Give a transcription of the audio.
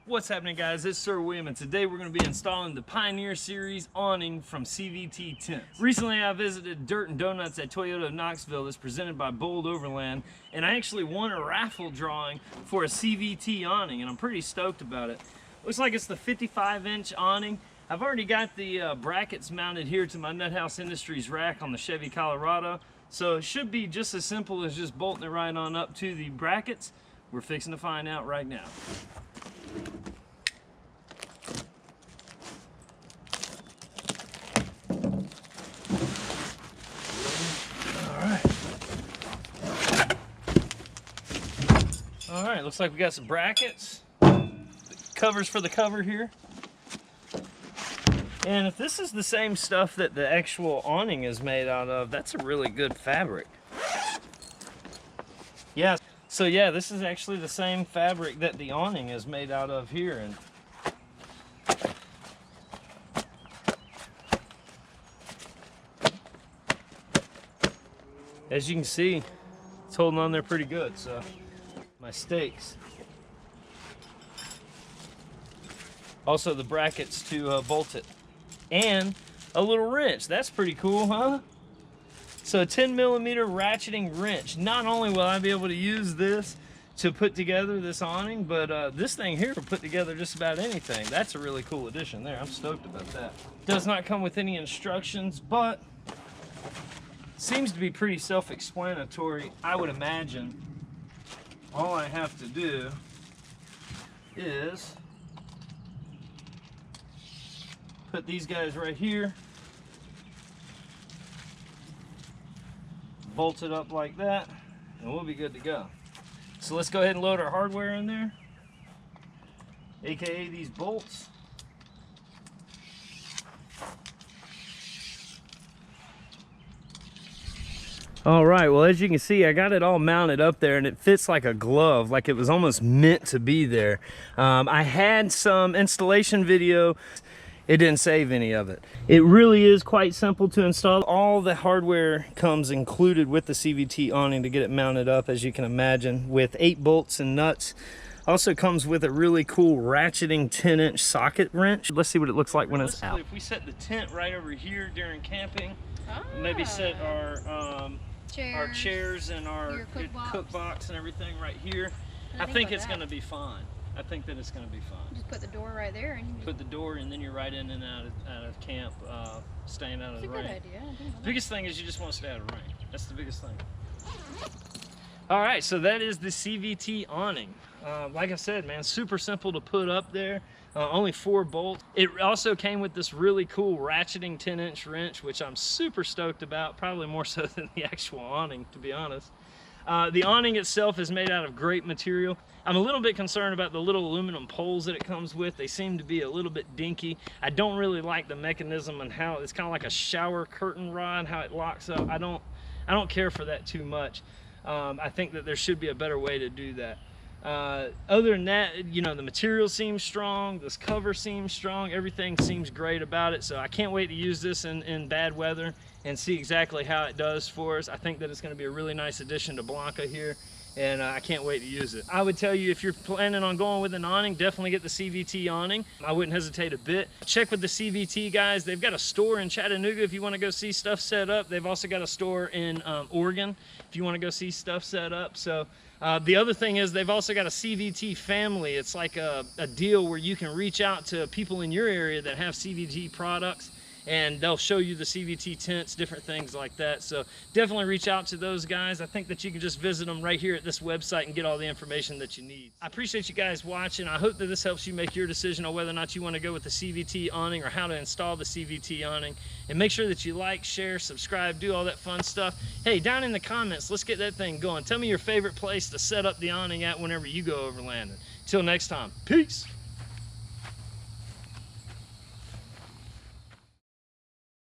What's happening, guys? It's Sir William, and today we're going to be installing the Pioneer Series awning from CVT Tents. Recently I visited Dirt and Donuts at Toyota of Knoxville that's presented by Bold Overland, and I actually won a raffle drawing for a CVT awning, and I'm pretty stoked about it. Looks like it's the 55-inch awning. I've already got the brackets mounted here to my Nuthouse Industries rack on the Chevy Colorado, so it should be just as simple as just bolting it right on up to the brackets. We're fixing to find out right now. All right, looks like we got some brackets, covers for the cover here. And if this is the same stuff that the actual awning is made out of, that's a really good fabric. Yeah, so yeah, this is actually the same fabric that the awning is made out of here. And as you can see, it's holding on there pretty good. So my stakes. Also the brackets to bolt it. And a little wrench. That's pretty cool, huh? So a 10mm ratcheting wrench. Not only will I be able to use this to put together this awning, but this thing here will put together just about anything. That's a really cool addition there. I'm stoked about that. Does not come with any instructions, but seems to be pretty self-explanatory, I would imagine. All I have to do is put these guys right here, bolt it up like that, and we'll be good to go. So let's go ahead and load our hardware in there, aka these bolts. All right, well, as you can see, I got it all mounted up there and it fits like a glove, like it was almost meant to be there. I had some installation video. It didn't save any of it. It really is quite simple to install. All the hardware comes included with the CVT awning to get it mounted up, as you can imagine, with 8 bolts and nuts. Also comes with a really cool ratcheting 10-inch socket wrench. Let's see what it looks like when it's out. If we set the tent right over here during camping, maybe set our chairs and our cook box and everything right here, I think it's going to be fine. I think that it's going to be fine. Just put the door right there. And you put the door, and then you're right in and out of camp, staying out of the rain. That's a good idea. The biggest thing is you just want to stay out of rain. That's the biggest thing. All right, so that is the CVT awning. Like I said, man, super simple to put up there. Only 4 bolts. It also came with this really cool ratcheting 10-inch wrench, which I'm super stoked about, probably more so than the actual awning, to be honest. The awning itself is made out of great material. I'm a little bit concerned about the little aluminum poles that it comes with. They seem to be a little bit dinky. I don't really like the mechanism and how it's kind of like a shower curtain rod, how it locks up. I don't care for that too much. I think that there should be a better way to do that. Other than that, you know, the material seems strong, this cover seems strong, everything seems great about it. So I can't wait to use this in bad weather and see exactly how it does for us. I think that it's going to be a really nice addition to 𝐼𝐴𝐶 here, and I can't wait to use it. I would tell you, if you're planning on going with an awning, definitely get the CVT awning. I wouldn't hesitate a bit. Check with the CVT guys. They've got a store in Chattanooga if you want to go see stuff set up. They've also got a store in Oregon if you want to go see stuff set up. So the other thing is they've also got a CVT family. It's like a deal where you can reach out to people in your area that have CVT products, and they'll show you the CVT tents, different things like that. So definitely reach out to those guys. I think that you can just visit them right here at this website and get all the information that you need. I appreciate you guys watching. I hope that this helps you make your decision on whether or not you want to go with the CVT awning or how to install the CVT awning. And make sure that you like, share, subscribe, do all that fun stuff. Hey, down in the comments, let's get that thing going. Tell me your favorite place to set up the awning at whenever you go overlanding. Till next time, peace.